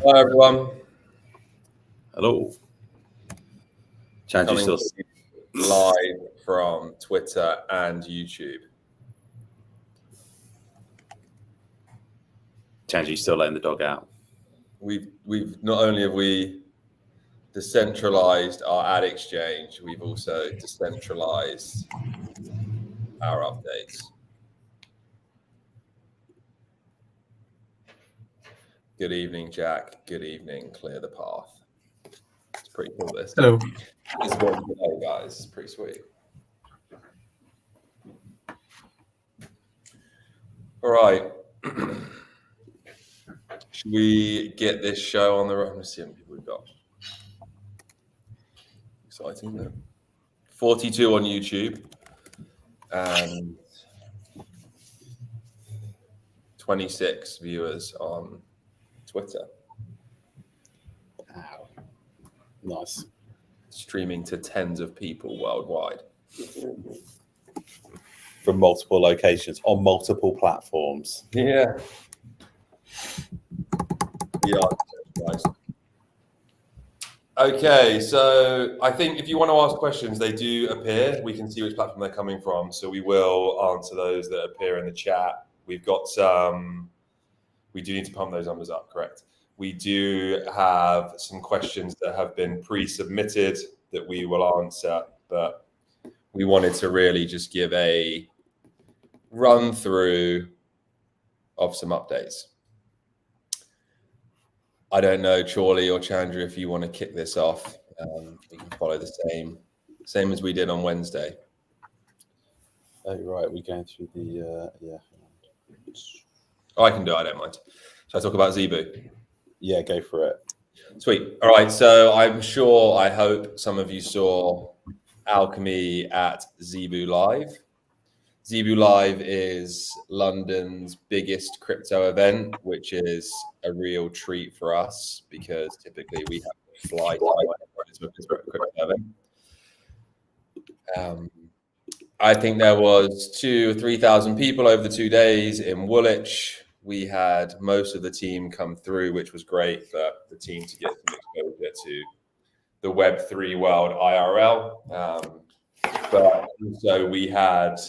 Hi, everyone. Hello. Change still live from Twitter and YouTube. Change still letting the dog out. We've not only have we decentralized our ad exchange, we've also decentralized our updates. Good evening, Jack. Good evening. Clear the path. It's pretty cool. This. Hello. It's what we know, guys. It's pretty sweet. All right. Should we get this show on the road? Let's see how many people we've got. Exciting, isn't it? 42 on YouTube and 26 viewers on Twitter. Wow. Nice. Streaming to tens of people worldwide. From multiple locations, on multiple platforms. Yeah. Yeah. Okay, so I think if you want to ask questions, they do appear. We can see which platform they're coming from, so we will answer those that appear in the chat. We've got some. We do need to pump those numbers up, correct? We do have some questions that have been pre-submitted that we will answer, but we wanted to really just give a run through of some updates. I don't know, Charlie or Chandra, if you want to kick this off. We can follow the same as we did on Wednesday. Oh, right. We're going through the, yeah. Oh, I can do it. I don't mind. Shall I talk about Zebu? Yeah, go for it. Sweet. All right. So I hope some of you saw Alchemy at Zebu Live. Zebu Live is London's biggest crypto event, which is a real treat for us because typically we have to fly to a crypto event. I think there was 2,000 or 3,000 people over the 2 days in Woolwich. We had most of the team come through, which was great for the team to get some exposure to the Web3 world IRL. But also we had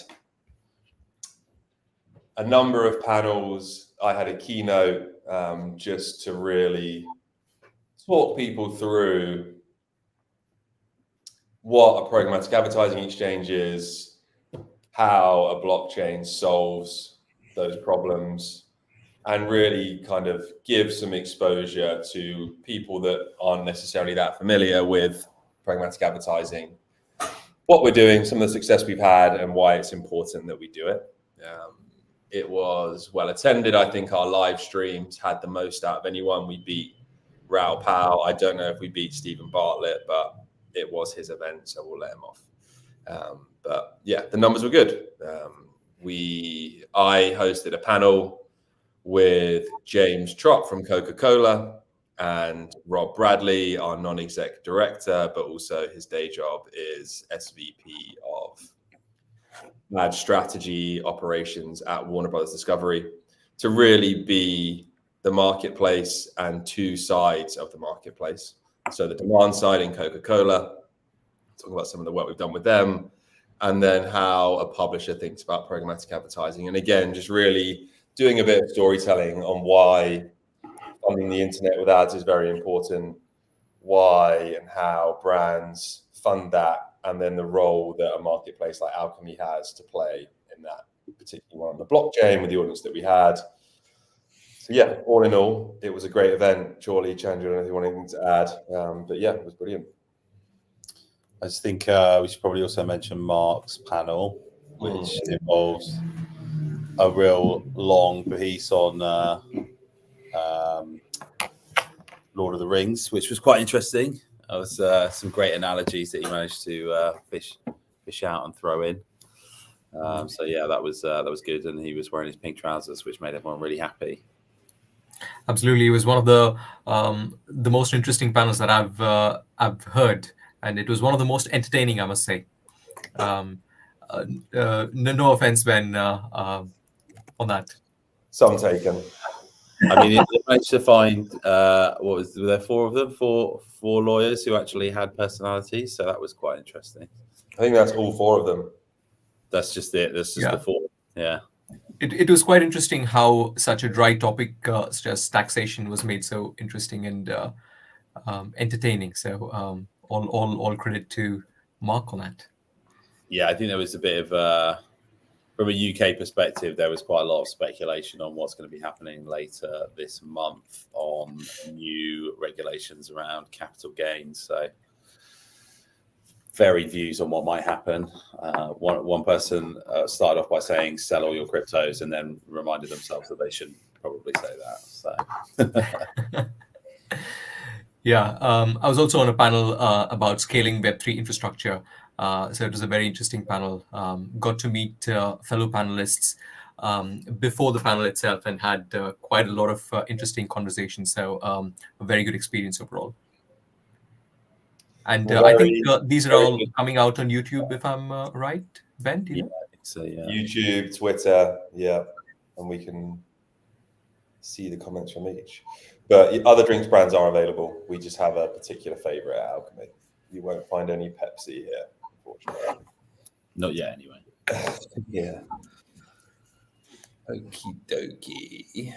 a number of panels. I had a keynote just to really talk people through what a programmatic advertising exchange is, how a blockchain solves those problems, and really kind of give some exposure to people that aren't necessarily that familiar with programmatic advertising, what we're doing, some of the success we've had, and why it's important that we do it. It was well attended. I think our live streams had the most out of anyone. We beat Rao Powell. I don't know if we beat Stephen Bartlett, but it was his event, so we'll let him off. But yeah, the numbers were good. I hosted a panel with James Trott from Coca-Cola and Rob Bradley, our non-exec director, but also his day job is SVP of ad strategy operations at Warner Brothers Discovery, to really be the marketplace and two sides of the marketplace. So the demand side in Coca-Cola, talk about some of the work we've done with them, and then how a publisher thinks about programmatic advertising. And again, just really doing a bit of storytelling on why funding the internet with ads is very important, why and how brands fund that, and then the role that a marketplace like Alchemy has to play in that, particularly one on the blockchain with the audience that we had. So yeah, all in all, it was a great event. Charlie, Chandra, I don't know if you want anything to add, but yeah, it was brilliant. I just think we should probably also mention Mark's panel, which involves a real long piece on Lord of the Rings, which was quite interesting. There was some great analogies that he managed to fish out and throw in. So yeah, that was good, and he was wearing his pink trousers, which made everyone really happy. Absolutely, it was one of the most interesting panels that I've heard, and it was one of the most entertaining, I must say. No offense, Ben, on that. Some taken. I mean, it managed to find were there four of them, four lawyers who actually had personalities. So that was quite interesting. I think that's all four of them. That's just it. That's just the four. Yeah. It was quite interesting how such a dry topic such as taxation was made so interesting and entertaining. So all credit to Mark on that. Yeah, I think there was a bit of from a UK perspective, there was quite a lot of speculation on what's going to be happening later this month on new regulations around capital gains. So varied views on what might happen. One person started off by saying sell all your cryptos and then reminded themselves that they shouldn't probably say that. So yeah, I was also on a panel about scaling Web3 infrastructure. So it was a very interesting panel. Got to meet fellow panelists before the panel itself and had quite a lot of interesting conversations. So a very good experience overall. And I think these are all coming out on YouTube, if I'm right, Ben? Do you know? I think so, yeah. YouTube, Twitter, yeah. And we can see the comments from each. But other drinks brands are available. We just have a particular favorite at Alchemy. You won't find any Pepsi here, unfortunately. Not yet, anyway. Yeah. Okie dokie.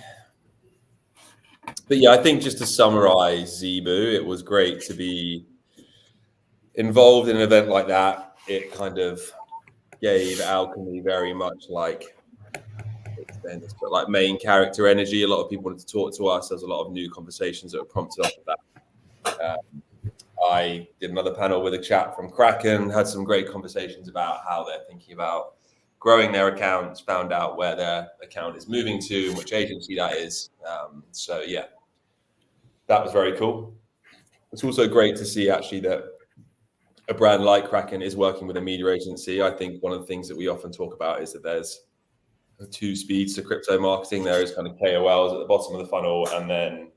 But yeah, I think just to summarize Zebu, it was great to be involved in an event like that. It kind of gave Alchemy very much like main character energy. A lot of people wanted to talk to us. There's a lot of new conversations that were prompted off of that. I did another panel with a chap from Kraken, had some great conversations about how they're thinking about growing their accounts, found out where their account is moving to and which agency that is. So yeah, that was very cool. It's also great to see actually that a brand like Kraken is working with a media agency. I think one of the things that we often talk about is that there's two speeds to crypto marketing. There is kind of KOLs at the bottom of the funnel, and then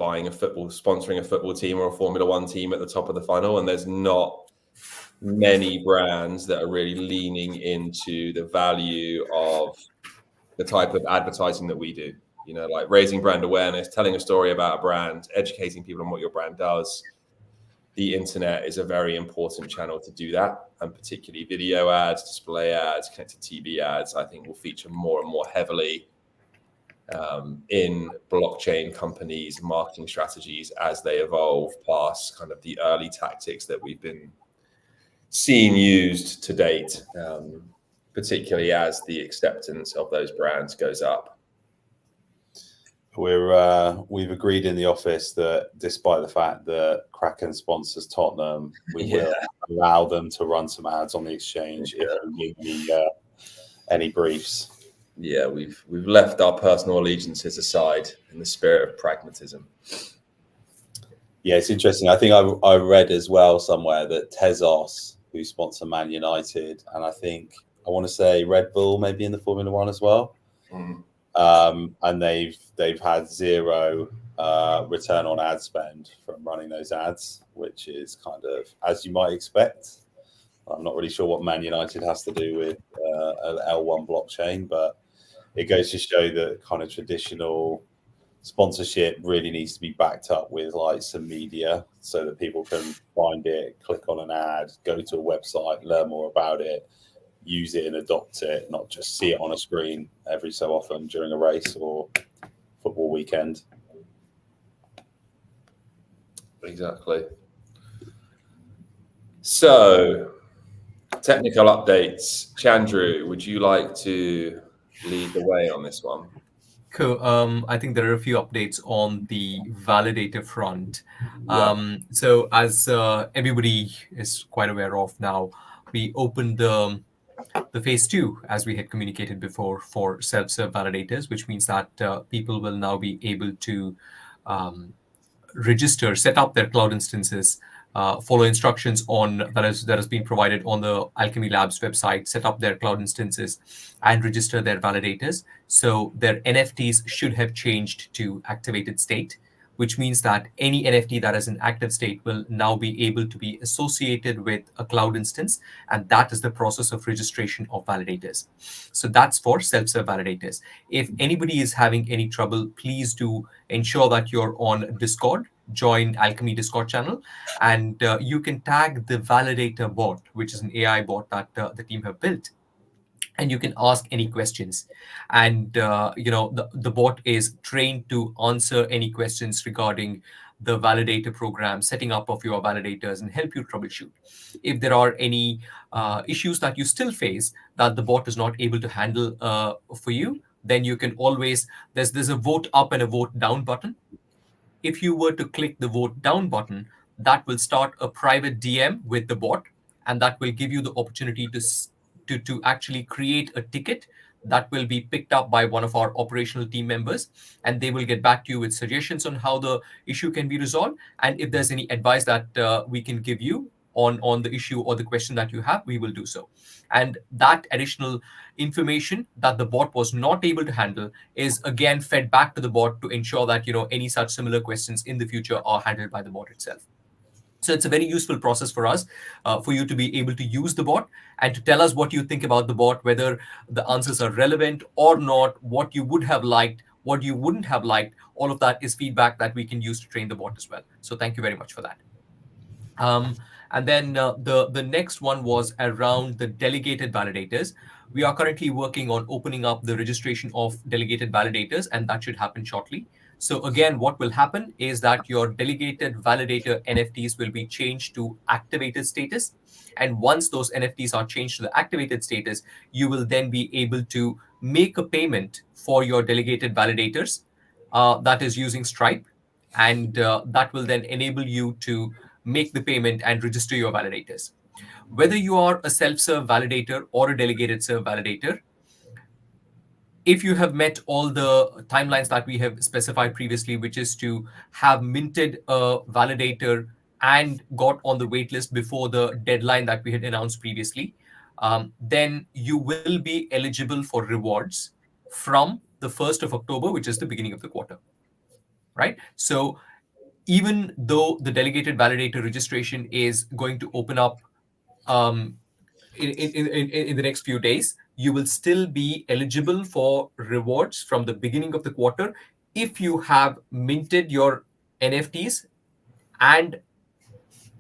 sponsoring a football team or a Formula One team at the top of the funnel. And there's not many brands that are really leaning into the value of the type of advertising that we do. You know, like raising brand awareness, telling a story about a brand, educating people on what your brand does. The internet is a very important channel to do that, and particularly video ads, display ads, connected TV ads, I think will feature more and more heavily in blockchain companies' marketing strategies as they evolve past kind of the early tactics that we've been seeing used to date, particularly as the acceptance of those brands goes up. We've agreed in the office that despite the fact that Kraken sponsors Tottenham, we will allow them to run some ads on the exchange if we need any briefs. Yeah, we've left our personal allegiances aside in the spirit of pragmatism. Yeah, it's interesting. I think I read as well somewhere that Tezos, who sponsor Man United, and I want to say Red Bull, maybe in the Formula One as well. And they've had zero return on ad spend from running those ads, which is kind of as you might expect. I'm not really sure what Man United has to do with an L1 blockchain, but it goes to show that kind of traditional sponsorship really needs to be backed up with like some media so that people can find it, click on an ad, go to a website, learn more about it, use it and adopt it, not just see it on a screen every so often during a race or football weekend. Exactly. So, technical updates. Chandru, would you like to lead the way on this one? Cool. I think there are a few updates on the validator front. So as everybody is quite aware of now, we opened the phase 2, as we had communicated before, for self-serve validators, which means that people will now be able to register, set up their cloud instances, follow instructions that has been provided on the Alchemy Labs website, set up their cloud instances, and register their validators. So their NFTs should have changed to activated state, which means that any NFT that is in active state will now be able to be associated with a cloud instance, and that is the process of registration of validators. So that's for self-serve validators. If anybody is having any trouble, please do ensure that you're on Discord. Join Alchemy Discord channel, and you can tag the validator bot, which is an AI bot that the team have built, and you can ask any questions. And the bot is trained to answer any questions regarding the validator program, setting up of your validators, and help you troubleshoot. If there are any issues that you still face that the bot is not able to handle for you, then you can always, there's a vote up and a vote down button. If you were to click the vote down button, that will start a private DM with the bot, and that will give you the opportunity to actually create a ticket that will be picked up by one of our operational team members, and they will get back to you with suggestions on how the issue can be resolved. And if there's any advice that we can give you on the issue or the question that you have, we will do so. And that additional information that the bot was not able to handle is again fed back to the bot to ensure that any such similar questions in the future are handled by the bot itself. So it's a very useful process for us, for you to be able to use the bot and to tell us what you think about the bot, whether the answers are relevant or not, what you would have liked, what you wouldn't have liked. All of that is feedback that we can use to train the bot as well. So thank you very much for that. And then the next one was around the delegated validators. We are currently working on opening up the registration of delegated validators, and that should happen shortly. So again, what will happen is that your delegated validator NFTs will be changed to activated status. And once those NFTs are changed to the activated status, you will then be able to make a payment for your delegated validators that is using Stripe. And that will then enable you to make the payment and register your validators. Whether you are a self-serve validator or a delegated serve validator, if you have met all the timelines that we have specified previously, which is to have minted a validator and got on the waitlist before the deadline that we had announced previously, then you will be eligible for rewards from the 1st of October, which is the beginning of the quarter, right? So even though the delegated validator registration is going to open up in the next few days, you will still be eligible for rewards from the beginning of the quarter if you have minted your NFTs and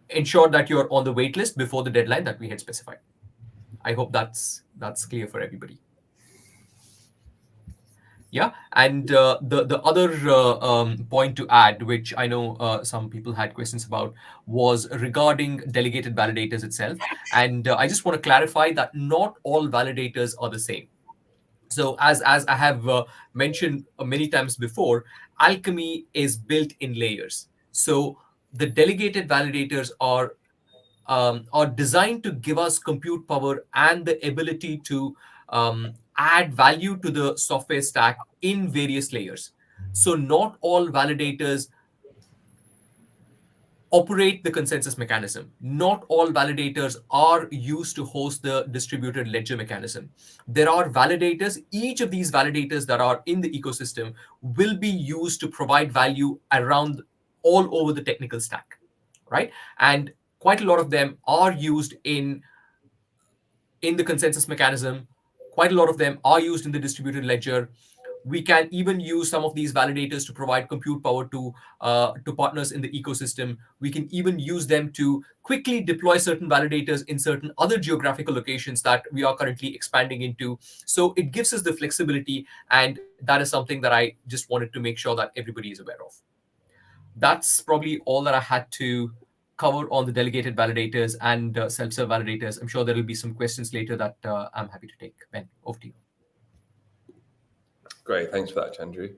ensured that you're on the waitlist before the deadline that we had specified. I hope that's clear for everybody. Yeah, and the other point to add, which I know some people had questions about, was regarding delegated validators itself. And I just want to clarify that not all validators are the same. So as I have mentioned many times before, Alchemy is built in layers. So the delegated validators are designed to give us compute power and the ability to add value to the software stack in various layers. So not all validators operate the consensus mechanism. Not all validators are used to host the distributed ledger mechanism. There are validators, each of these validators that are in the ecosystem will be used to provide value around all over the technical stack, right? And quite a lot of them are used in the consensus mechanism. Quite a lot of them are used in the distributed ledger. We can even use some of these validators to provide compute power to partners in the ecosystem. We can even use them to quickly deploy certain validators in certain other geographical locations that we are currently expanding into. So it gives us the flexibility, and that is something that I just wanted to make sure that everybody is aware of. That's probably all that I had to cover on the delegated validators and self-serve validators. I'm sure there will be some questions later that I'm happy to take. Ben, over to you. Great, thanks for that, Chandru.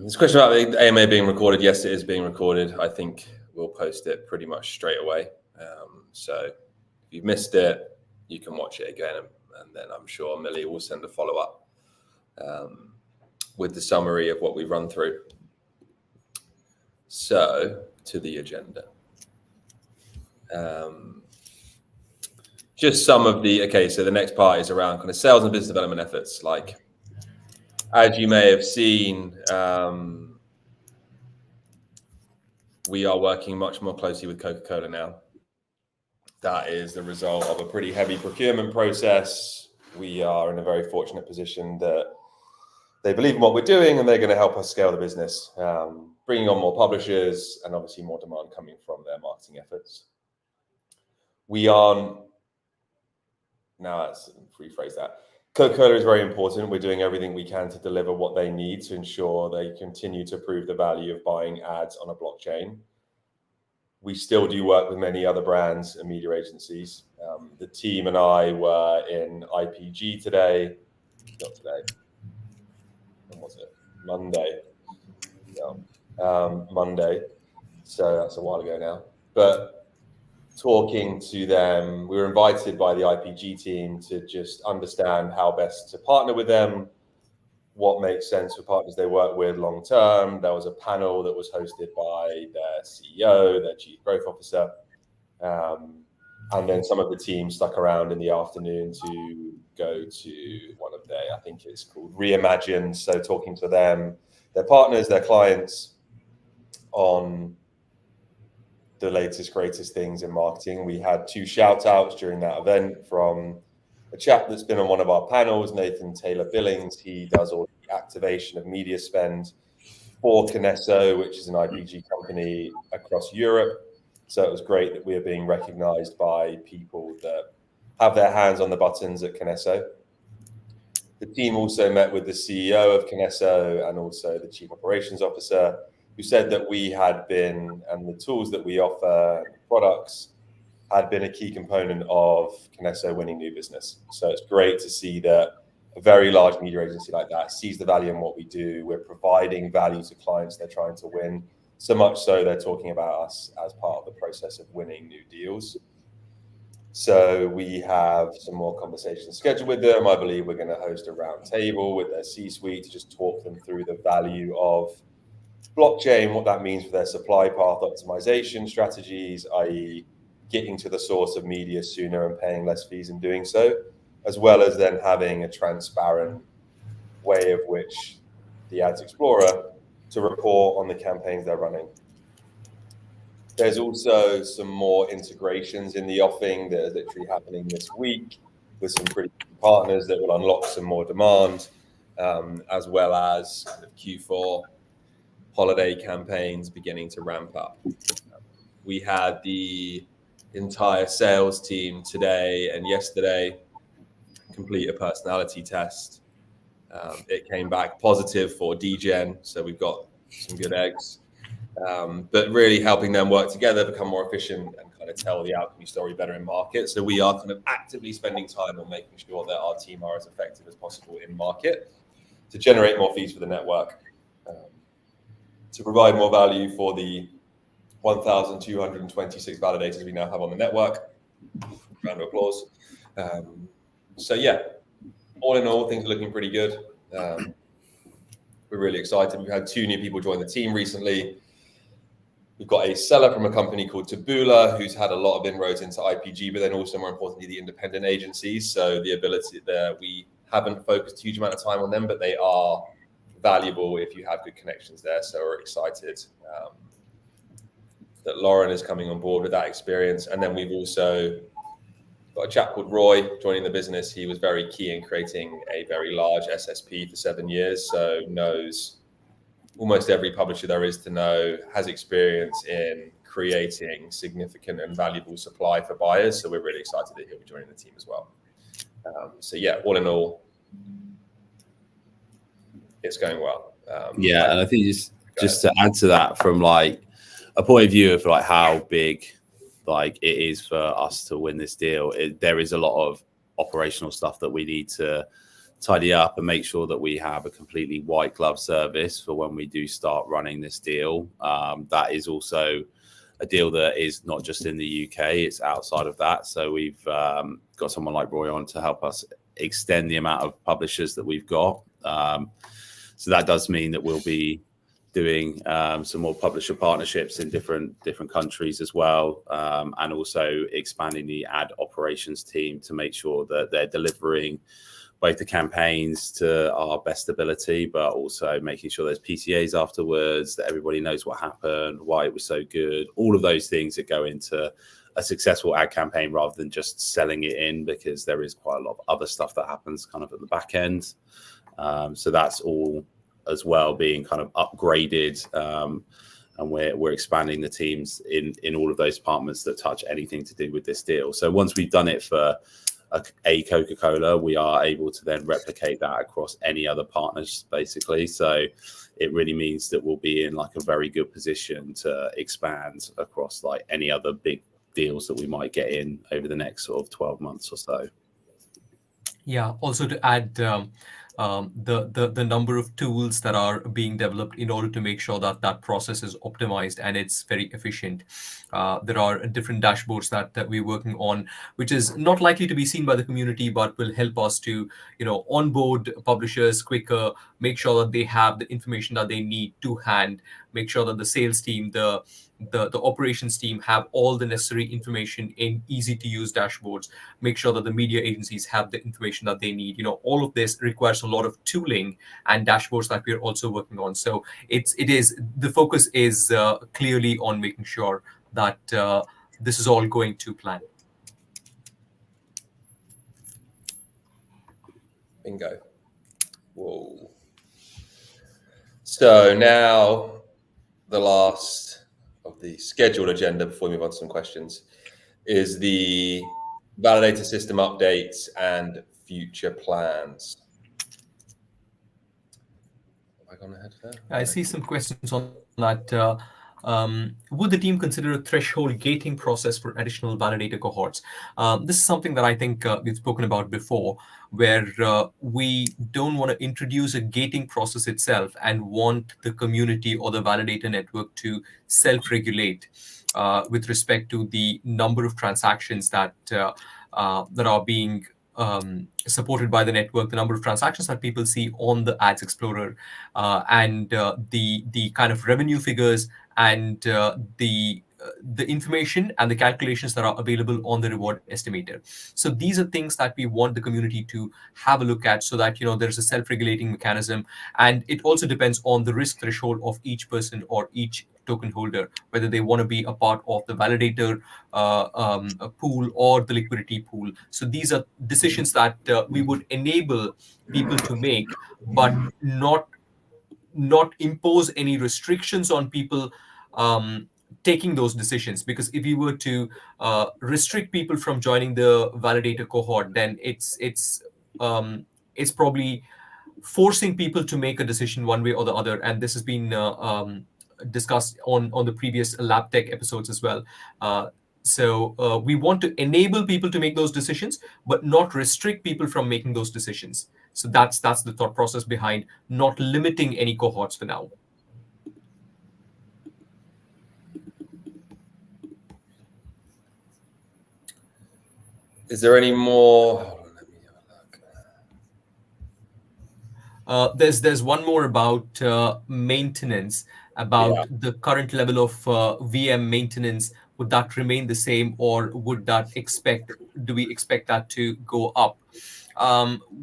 This question about the AMA being recorded. Yes, it is being recorded. I think we'll post it pretty much straight away. So if you've missed it, you can watch it again, and then I'm sure Millie will send a follow-up with the summary of what we've run through. So to the agenda. Just some of the, okay, so the next part is around kind of sales and business development efforts. Like, as you may have seen, we are working much more closely with Coca-Cola now. That is the result of a pretty heavy procurement process. We are in a very fortunate position that they believe in what we're doing and they're going to help us scale the business, bringing on more publishers and obviously more demand coming from their marketing efforts. We aren't, now let's rephrase that. Coca-Cola is very important. We're doing everything we can to deliver what they need to ensure they continue to prove the value of buying ads on a blockchain. We still do work with many other brands and media agencies. The team and I were in IPG today. Not today. When was it? Monday. Yeah. Monday. So that's a while ago now. But talking to them, we were invited by the IPG team to just understand how best to partner with them, what makes sense for partners they work with long term. There was a panel that was hosted by their CEO, their chief growth officer, and then some of the team stuck around in the afternoon to go to one of their, I think it's called Reimagine. So talking to them, their partners, their clients on the latest, greatest things in marketing. We had 2 shout outs during that event from a chap that's been on one of our panels, Nathan Taylor Billings. He does all the activation of media spend for Kinesso, which is an IPG company across Europe. So it was great that we are being recognized by people that have their hands on the buttons at Kinesso. The team also met with the CEO of Kinesso and also the chief operations officer, who said that we had been, and the tools that we offer, products, had been a key component of Kinesso winning new business. So it's great to see that a very large media agency like that sees the value in what we do. We're providing value to clients they're trying to win, so much so they're talking about us as part of the process of winning new deals. So we have some more conversations scheduled with them. I believe we're going to host a round table with their C-suite to just talk them through the value of blockchain, what that means for their supply path optimization strategies, i.e. getting to the source of media sooner and paying less fees in doing so, as well as then having a transparent way of which the Ads Explorer to report on the campaigns they're running. There's also some more integrations in the offing that are literally happening this week with some pretty key partners that will unlock some more demand, as well as kind of Q4 holiday campaigns beginning to ramp up. We had the entire sales team today and yesterday complete a personality test. It came back positive for DGen, so we've got some good eggs. But really helping them work together, become more efficient, and kind of tell the Alchemy story better in market. So we are kind of actively spending time on making sure that our team are as effective as possible in market to generate more fees for the network, to provide more value for the 1,226 validators we now have on the network. Round of applause. So yeah, all in all, things are looking pretty good. We're really excited. We've had 2 new people join the team recently. We've got a seller from a company called Taboola, who's had a lot of inroads into IPG, but then also more importantly, the independent agencies. So the ability there, we haven't focused a huge amount of time on them, but they are valuable if you have good connections there. So we're excited that Lauren is coming on board with that experience. And then we've also got a chap called Roy joining the business. He was very key in creating a very large SSP for 7 years, so knows almost every publisher there is to know, has experience in creating significant and valuable supply for buyers. So we're really excited that he'll be joining the team as well. So yeah, all in all, it's going well. Yeah, and I think just to add to that, from like a point of view of like how big like it is for us to win this deal, there is a lot of operational stuff that we need to tidy up and make sure that we have a completely white glove service for when we do start running this deal. That is also a deal that is not just in the UK, it's outside of that. So we've got someone like Roy on to help us extend the amount of publishers that we've got. So that does mean that we'll be doing some more publisher partnerships in different countries as well, and also expanding the ad operations team to make sure that they're delivering both the campaigns to our best ability, but also making sure there's PCAs afterwards, that everybody knows what happened, why it was so good, all of those things that go into a successful ad campaign rather than just selling it in, because there is quite a lot of other stuff that happens kind of at the back end. So that's all as well being kind of upgraded. And we're expanding the teams in all of those departments that touch anything to do with this deal. So once we've done it for a Coca-Cola, we are able to then replicate that across any other partners, basically. So it really means that we'll be in like a very good position to expand across like any other big deals that we might get in over the next sort of 12 months or so. Yeah, also to add the number of tools that are being developed in order to make sure that that process is optimized and it's very efficient. There are different dashboards that we're working on, which is not likely to be seen by the community, but will help us to, onboard publishers quicker, make sure that they have the information that they need to hand, make sure that the sales team, the operations team have all the necessary information in easy to use dashboards, make sure that the media agencies have the information that they need. All of this requires a lot of tooling and dashboards that we're also working on. So the focus is clearly on making sure that this is all going to plan. Bingo. Whoa. So now the last of the scheduled agenda before we move on to some questions is the validator system updates and future plans. Have I gone ahead there? I see some questions on that. Would the team consider a threshold gating process for additional validator cohorts? This is something that I think we've spoken about before, where we don't want to introduce a gating process itself and want the community or the validator network to self-regulate with respect to the number of transactions that are being supported by the network, the number of transactions that people see on the Ads Explorer, and the kind of revenue figures and the information and the calculations that are available on the reward estimator. So these are things that we want the community to have a look at, so that there's a self-regulating mechanism, and it also depends on the risk threshold of each person or each token holder, whether they want to be a part of the validator pool or the liquidity pool. So these are decisions that we would enable people to make, but not impose any restrictions on people taking those decisions. Because if you were to restrict people from joining the validator cohort, then it's probably forcing people to make a decision one way or the other. And this has been discussed on the previous lab tech episodes as well. So we want to enable people to make those decisions, but not restrict people from making those decisions. So that's the thought process behind not limiting any cohorts for now. Is there any more? Hold on, let me have a look. There's one more about maintenance, about the current level of VM maintenance. Would that remain the same, or do we expect that to go up?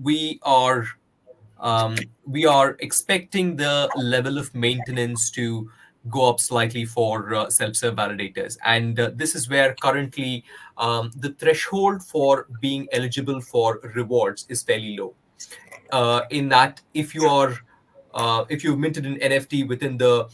We are expecting the level of maintenance to go up slightly for self-serve validators. And this is where currently the threshold for being eligible for rewards is fairly low. In that, if you've minted an NFT within the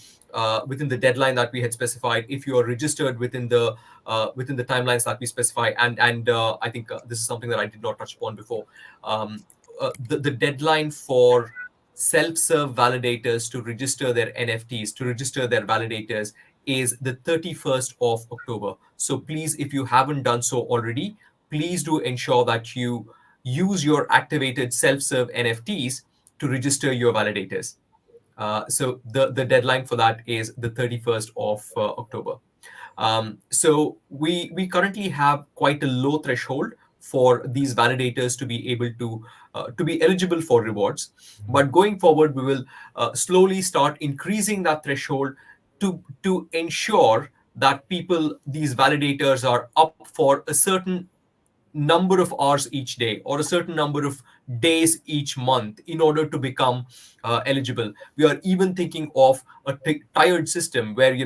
deadline that we had specified, if you are registered within the timelines that we specify, and I think this is something that I did not touch upon before. The deadline for self-serve validators to register their NFTs, to register their validators, is the 31st of October. So please, if you haven't done so already, please do ensure that you use your activated self-serve NFTs to register your validators. So the deadline for that is the 31st of October. So we currently have quite a low threshold for these validators to be able to be eligible for rewards. But going forward, we will slowly start increasing that threshold to ensure that these validators are up for a certain number of hours each day, or a certain number of days each month in order to become eligible. We are even thinking of a tiered system where,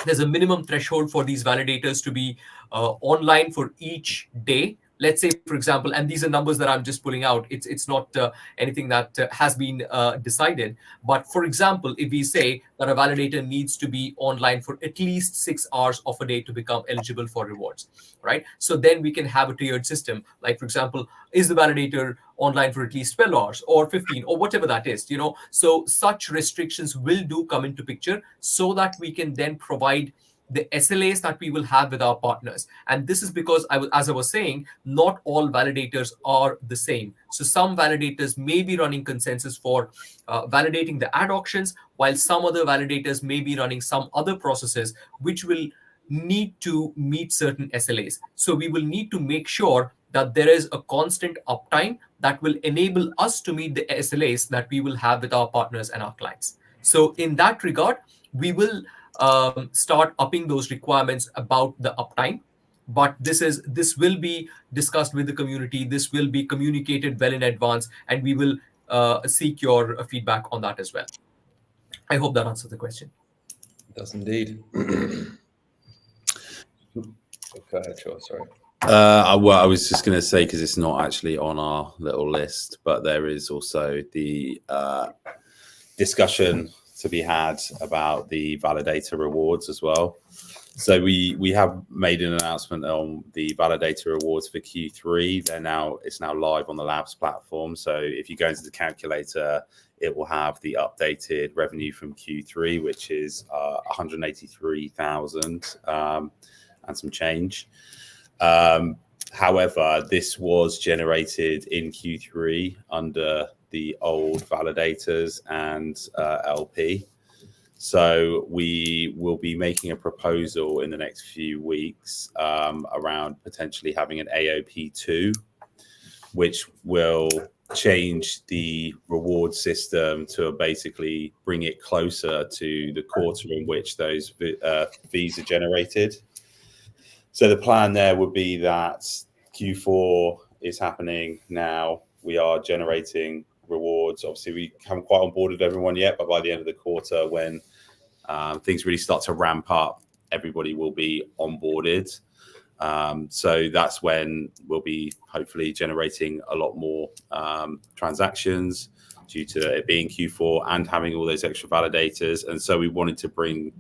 there's a minimum threshold for these validators to be online for each day. Let's say, for example, and these are numbers that I'm just pulling out. It's not anything that has been decided. But for example, if we say that a validator needs to be online for at least 6 hours of a day to become eligible for rewards, right? So then we can have a tiered system. Like, for example, is the validator online for at least 12 hours or 15 or whatever that is, So such restrictions will do come into picture so that we can then provide the SLAs that we will have with our partners. And this is because, as I was saying, not all validators are the same. So some validators may be running consensus for validating the ad auctions, while some other validators may be running some other processes which will need to meet certain SLAs. So we will need to make sure that there is a constant uptime that will enable us to meet the SLAs that we will have with our partners and our clients. So in that regard, we will start upping those requirements about the uptime. But this will be discussed with the community. This will be communicated well in advance, and we will seek your feedback on that as well. I hope that answers the question. It does indeed. Go ahead, sure. Sorry. Well, I was just going to say, because it's not actually on our little list, but there is also the discussion to be had about the validator rewards as well. So we have made an announcement on the validator rewards for Q3. It's now live on the Labs platform. So if you go into the calculator, it will have the updated revenue from Q3, which is 183,000 and some change. However, this was generated in Q3 under the old validators and LP. So we will be making a proposal in the next few weeks around potentially having an AOP2, which will change the reward system to basically bring it closer to the quarter in which those fees are generated. So the plan there would be that Q4 is happening now. We are generating rewards. Obviously, we haven't quite onboarded everyone yet, but by the end of the quarter, when things really start to ramp up, everybody will be onboarded. So that's when we'll be hopefully generating a lot more transactions due to it being Q4 and having all those extra validators. And so we wanted to bring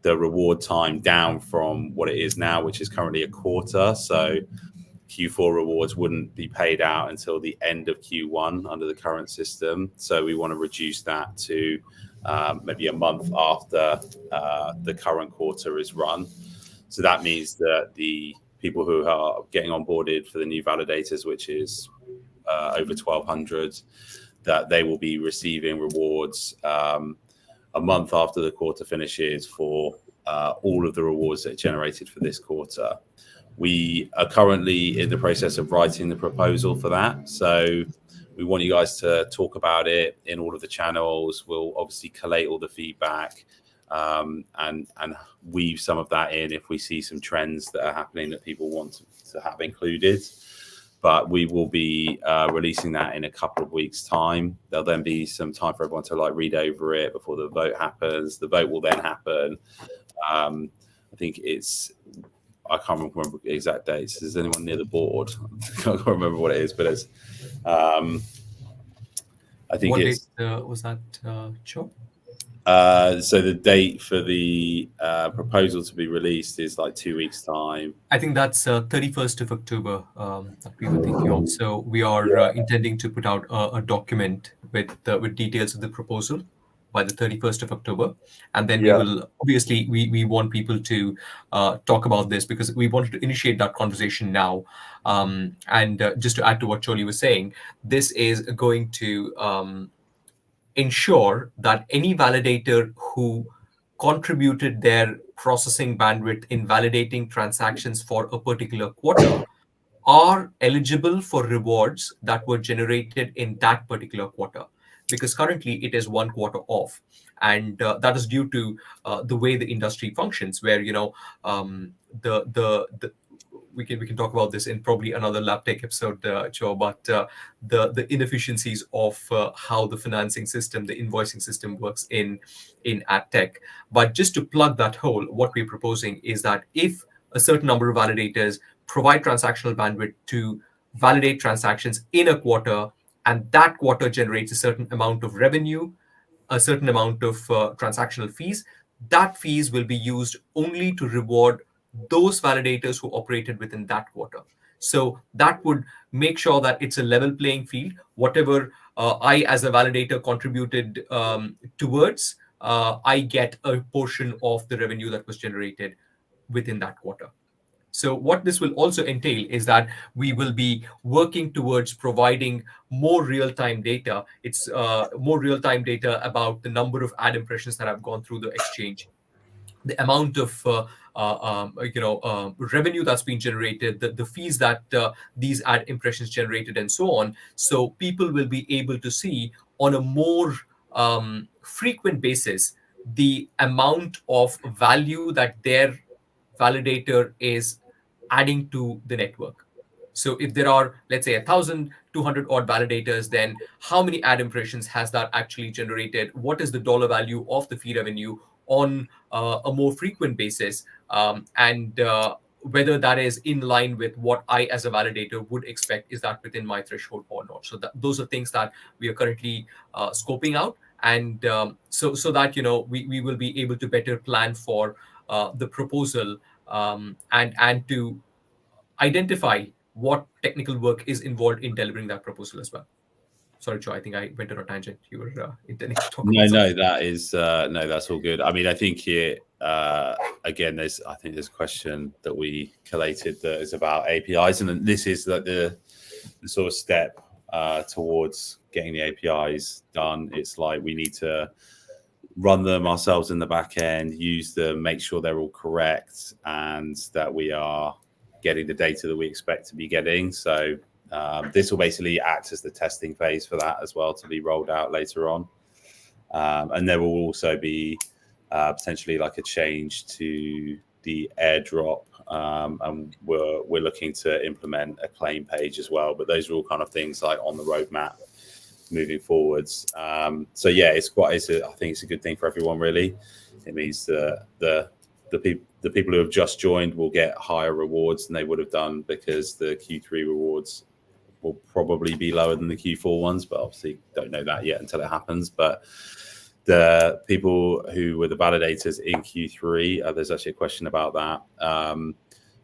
the reward time down from what it is now, which is currently a quarter. So Q4 rewards wouldn't be paid out until the end of Q1 under the current system. So we want to reduce that to maybe a month after the current quarter is run. So that means that the people who are getting onboarded for the new validators, which is over 1,200, that they will be receiving rewards a month after the quarter finishes for all of the rewards that are generated for this quarter. We are currently in the process of writing the proposal for that. So we want you guys to talk about it in all of the channels. We'll obviously collate all the feedback and weave some of that in if we see some trends that are happening that people want to have included. But we will be releasing that in a couple of weeks' time. There'll then be some time for everyone to read over it before the vote happens. The vote will then happen. I think I can't remember the exact dates. Is anyone near the board? I can't remember what it is, but it's. I think what it's. date was that, Joe? So the date for the proposal to be released is 2 weeks' time. I think that's 31st of October that we were thinking of. So we are intending to put out a document with details of the proposal by the 31st of October. And then we will, obviously, we want people to talk about this because we wanted to initiate that conversation now. And just to add to what Choli was saying, this is going to ensure that any validator who contributed their processing bandwidth in validating transactions for a particular quarter are eligible for rewards that were generated in that particular quarter, because currently it is 1 quarter off, and that is due to the way the industry functions, where we can talk about this in probably another lab tech episode, Joe. But the inefficiencies of how the financing system, the invoicing system works in ad tech. But just to plug that hole, what we're proposing is that if a certain number of validators provide transactional bandwidth to validate transactions in a quarter, and that quarter generates a certain amount of revenue, a certain amount of transactional fees, that fees will be used only to reward those validators who operated within that quarter. So that would make sure that it's a level playing field. Whatever I, as a validator, contributed towards, I get a portion of the revenue that was generated within that quarter. So what this will also entail is that we will be working towards providing more real-time data. It's more real-time data about the number of ad impressions that have gone through the exchange, the amount of revenue that's been generated, the fees that these ad impressions generated, and so on. So people will be able to see on a more frequent basis the amount of value that their validator is adding to the network. So if there are, let's say, 1,200 odd validators, then how many ad impressions has that actually generated? What is the dollar value of the fee revenue on a more frequent basis? And whether that is in line with what I, as a validator, would expect. Is that within my threshold or not? So those are things that we are currently scoping out. And so that, we will be able to better plan for the proposal and to identify what technical work is involved in delivering that proposal as well. Sorry, Joe, I think I went on a tangent. You were intending to talk about No, that is that's all good. I mean, I think here again, there's a question that we collated that is about APIs, and this is like the sort of step towards getting the APIs done. It's like we need to run them ourselves in the back end, use them, make sure they're all correct, and that we are getting the data that we expect to be getting. So this will basically act as the testing phase for that as well, to be rolled out later on. And there will also be potentially like a change to the airdrop, and we're looking to implement a claim page as well. But those are all kind of things like on the roadmap moving forwards. So yeah, I think it's a good thing for everyone, really. It means that the people who have just joined will get higher rewards than they would have done, because the Q3 rewards will probably be lower than the Q4 ones, but obviously don't know that yet until it happens. But the people who were the validators in Q3, there's actually a question about that.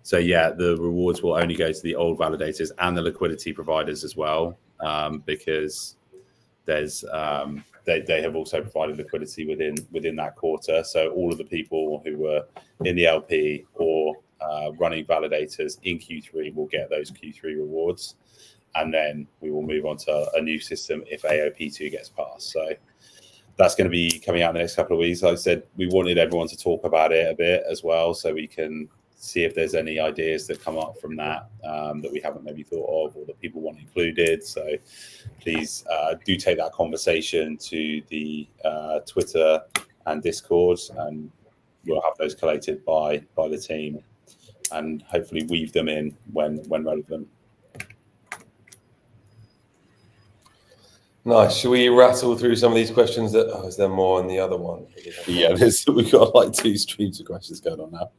So yeah, the rewards will only go to the old validators and the liquidity providers as well, because there's they have also provided liquidity within that quarter. So all of the people who were in the LP or running validators in Q3 will get those Q3 rewards, and then we will move on to a new system if AOP2 gets passed. So that's going to be coming out in the next couple of weeks. Like I said, we wanted everyone to talk about it a bit as well, so we can see if there's any ideas that come up from that that we haven't maybe thought of, or that people want included. So please do take that conversation to the Twitter and Discord, and we'll have those collated by the team and hopefully weave them in when relevant. Nice. Should we rattle through some of these questions? Is there more on the other one? Yeah, we've got like 2 streams of questions going on now.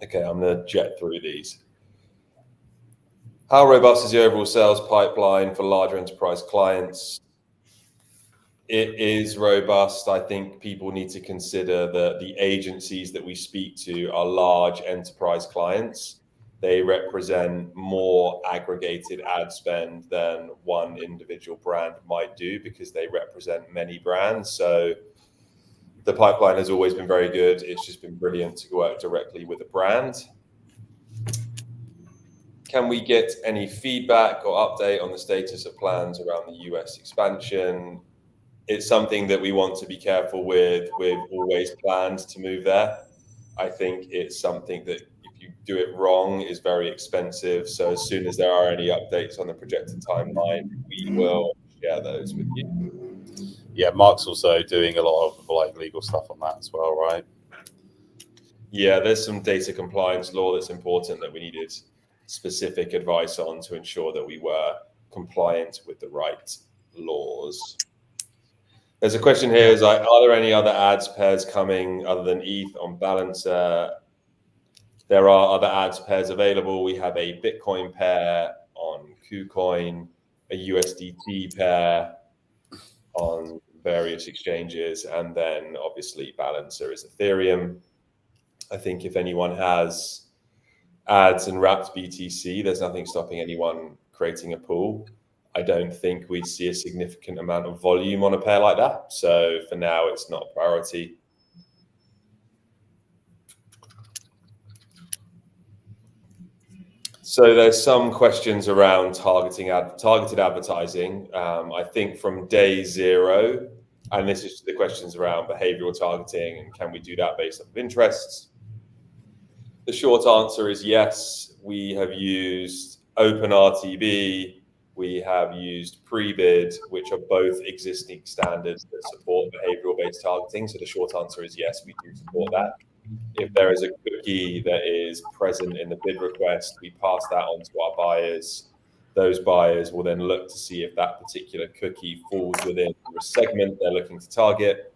Okay, I'm going to jet through these. How robust is the overall sales pipeline for larger enterprise clients? It is robust. I think people need to consider that the agencies that we speak to are large enterprise clients. They represent more aggregated ad spend than one individual brand might do, because they represent many brands. So the pipeline has always been very good. It's just been brilliant to work directly with a brand. Can we get any feedback or update on the status of plans around the US expansion? It's something that we want to be careful with. We've always planned to move there. I think it's something that if you do it wrong is very expensive. So as soon as there are any updates on the projected timeline, we will share those with you. Yeah, Mark's also doing a lot of like legal stuff on that as well, right? Yeah, there's some data compliance law that's important that we needed specific advice on to ensure that we were compliant with the right laws. There's a question here, is like, are there any other ads pairs coming other than ETH on Balancer? There are other ads pairs available. We have a Bitcoin pair on KuCoin, a USDT pair on various exchanges, and then obviously Balancer is Ethereum. I think if anyone has ads and wrapped BTC, there's nothing stopping anyone creating a pool. I don't think we'd see a significant amount of volume on a pair like that. So for now, it's not a priority. So there's some questions around targeted advertising. I think from day zero, and this is the questions around behavioral targeting and can we do that based on interests? The short answer is yes. We have used OpenRTB, we have used Prebid, which are both existing standards that support behavioral-based targeting. So the short answer is yes, we do support that. If there is a cookie that is present in the bid request, we pass that on to our buyers. Those buyers will then look to see if that particular cookie falls within the segment they're looking to target.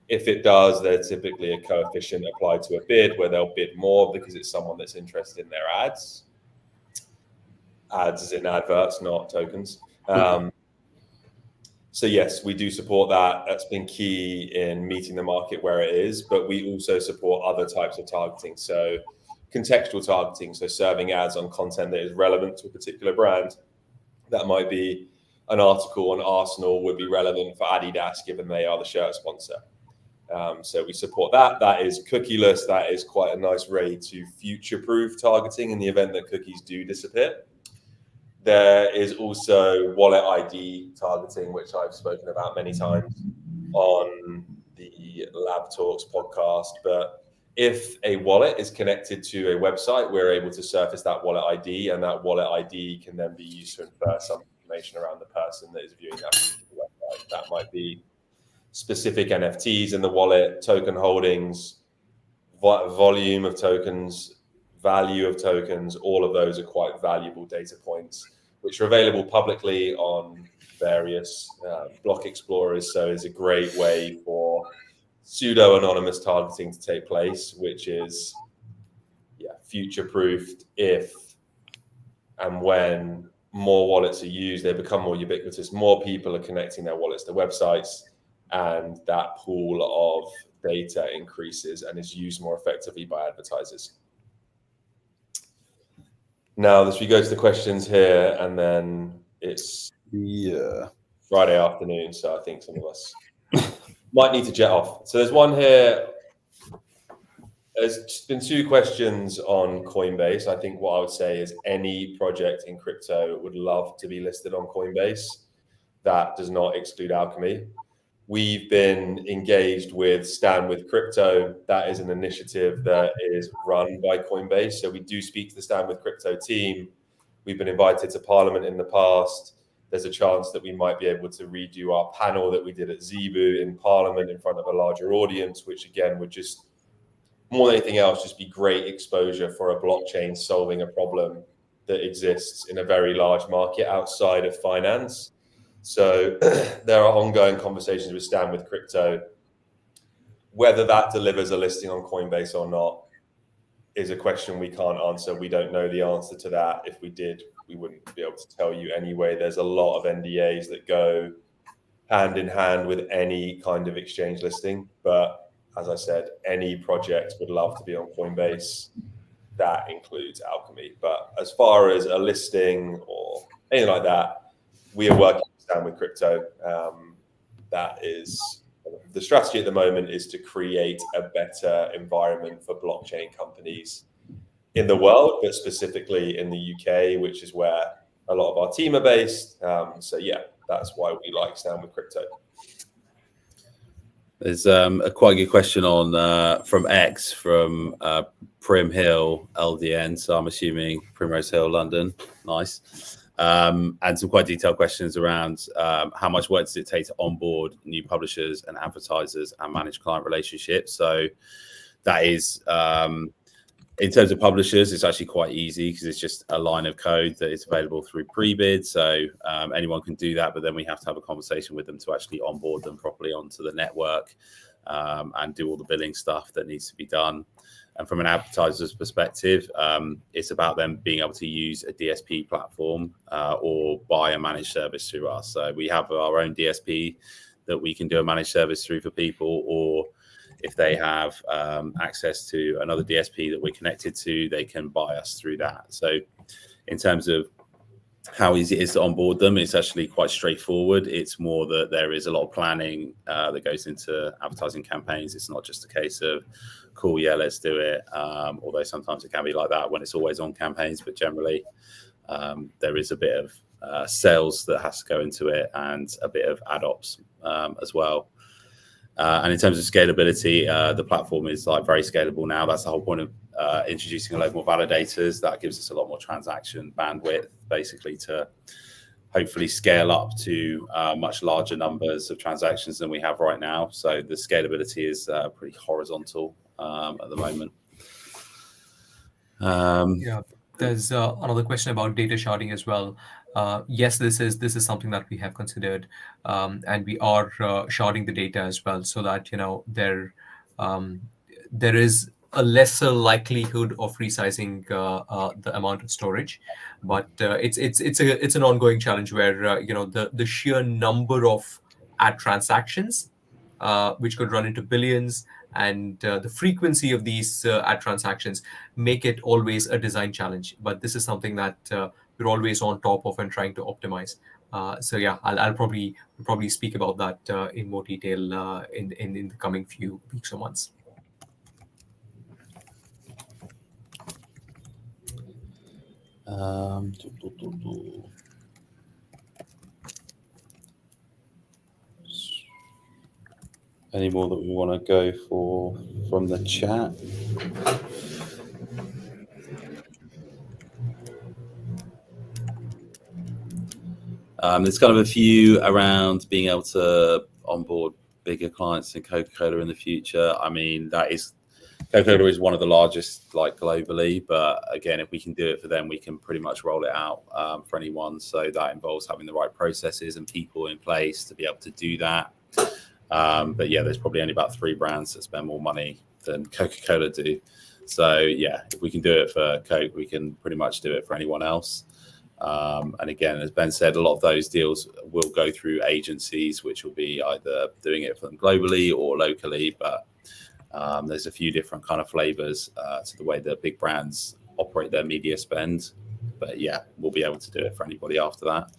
If it does, there's typically a coefficient applied to a bid where they'll bid more because it's someone that's interested in their ads. Ads is in adverts, not tokens. So yes, we do support that. That's been key in meeting the market where it is, but we also support other types of targeting. So contextual targeting, so serving ads on content that is relevant to a particular brand. That might be an article on Arsenal would be relevant for Adidas, given they are the shirt sponsor. So we support that. That is cookieless. That is quite a nice way to future-proof targeting in the event that cookies do disappear. There is also wallet ID targeting, which I've spoken about many times on the Lab Talks podcast. But if a wallet is connected to a website, we're able to surface that wallet ID, and that wallet ID can then be used to infer some information around the person that is viewing that particular website. That might be specific NFTs in the wallet, token holdings, volume of tokens, value of tokens. All of those are quite valuable data points, which are available publicly on various block explorers. So it's a great way for pseudo-anonymous targeting to take place, which is future-proofed if and when more wallets are used, they become more ubiquitous. More people are connecting their wallets to websites, and that pool of data increases and is used more effectively by advertisers. Now, as we go to the questions here, and then it's Friday afternoon, so I think some of us might need to jet off. So there's one here. There's been two questions on Coinbase. I think what I would say is any project in crypto would love to be listed on Coinbase. That does not exclude Alchemy. We've been engaged with Stand with Crypto. That is an initiative that is run by Coinbase. So we do speak to the Stand with Crypto team. We've been invited to Parliament in the past. There's a chance that we might be able to redo our panel that we did at Zebu in Parliament in front of a larger audience, which again would just, more than anything else, just be great exposure for a blockchain solving a problem that exists in a very large market outside of finance. So there are ongoing conversations with Stand with Crypto. Whether that delivers a listing on Coinbase or not is a question we can't answer. We don't know the answer to that. If we did, we wouldn't be able to tell you anyway. There's a lot of NDAs that go hand in hand with any kind of exchange listing. But as I said, any project would love to be on Coinbase. That includes Alchemy. But as far as a listing or anything like that, we are working Stand with Crypto. That is the strategy at the moment, is to create a better environment for blockchain companies in the world, but specifically in the UK, which is where a lot of our team are based. So yeah, that's why we like Stand with Crypto. There's a quite good question on from X from Prim Hill LDN. So I'm assuming Primrose Hill, London. Nice. And some quite detailed questions around how much work does it take to onboard new publishers and advertisers and manage client relationships. So that is, in terms of publishers, it's actually quite easy because it's just a line of code that is available through Prebid. So anyone can do that, but then we have to have a conversation with them to actually onboard them properly onto the network and do all the billing stuff that needs to be done. And from an advertiser's perspective, it's about them being able to use a DSP platform or buy a managed service through us. So we have our own DSP that we can do a managed service through for people, or if they have access to another DSP that we're connected to, they can buy us through that. So in terms of how easy it is to onboard them, it's actually quite straightforward. It's more that there is a lot of planning that goes into advertising campaigns. It's not just a case of, cool, yeah, let's do it. Although sometimes it can be like that when it's always on campaigns, but generally there is a bit of sales that has to go into it and a bit of ad ops as well. And in terms of scalability, the platform is like very scalable now. That's the whole point of introducing a load more validators. That gives us a lot more transaction bandwidth, basically, to hopefully scale up to much larger numbers of transactions than we have right now. So the scalability is pretty horizontal at the moment. Yeah, there's another question about data sharding as well. Yes, this is something that we have considered, and we are sharding the data as well, so that there is a lesser likelihood of resizing the amount of storage, but it's an ongoing challenge where the sheer number of ad transactions, which could run into billions, and the frequency of these ad transactions make it always a design challenge. But this is something that we're always on top of and trying to optimize. So yeah, I'll probably speak about that in more detail in the coming few weeks or months. Any more that we want to go for from the chat? There's kind of a few around being able to onboard bigger clients in Coca-Cola in the future. I mean, Coca-Cola is one of the largest, like, globally, but again, if we can do it for them, we can pretty much roll it out for anyone. So that involves having the right processes and people in place to be able to do that. But yeah, there's probably only about 3 brands that spend more money than Coca-Cola do. So yeah, if we can do it for Coke, we can pretty much do it for anyone else. And again, as Ben said, a lot of those deals will go through agencies, which will be either doing it for them globally or locally. But there's a few different kind of flavors to the way that big brands operate their media spend. But yeah, we'll be able to do it for anybody after that.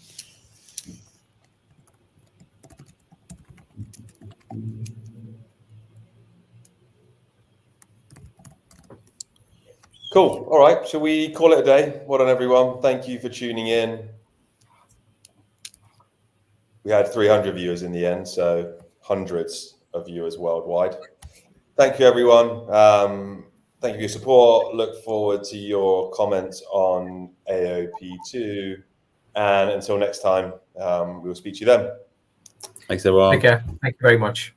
Cool. All right. Shall we call it a day? Well done, everyone. Thank you for tuning in. We had 300 viewers in the end, so hundreds of viewers worldwide. Thank you, everyone. Thank you for your support. Look forward to your comments on AOP2. And until next time, we'll speak to you then. Thanks, everyone. Take care. Thank you very much.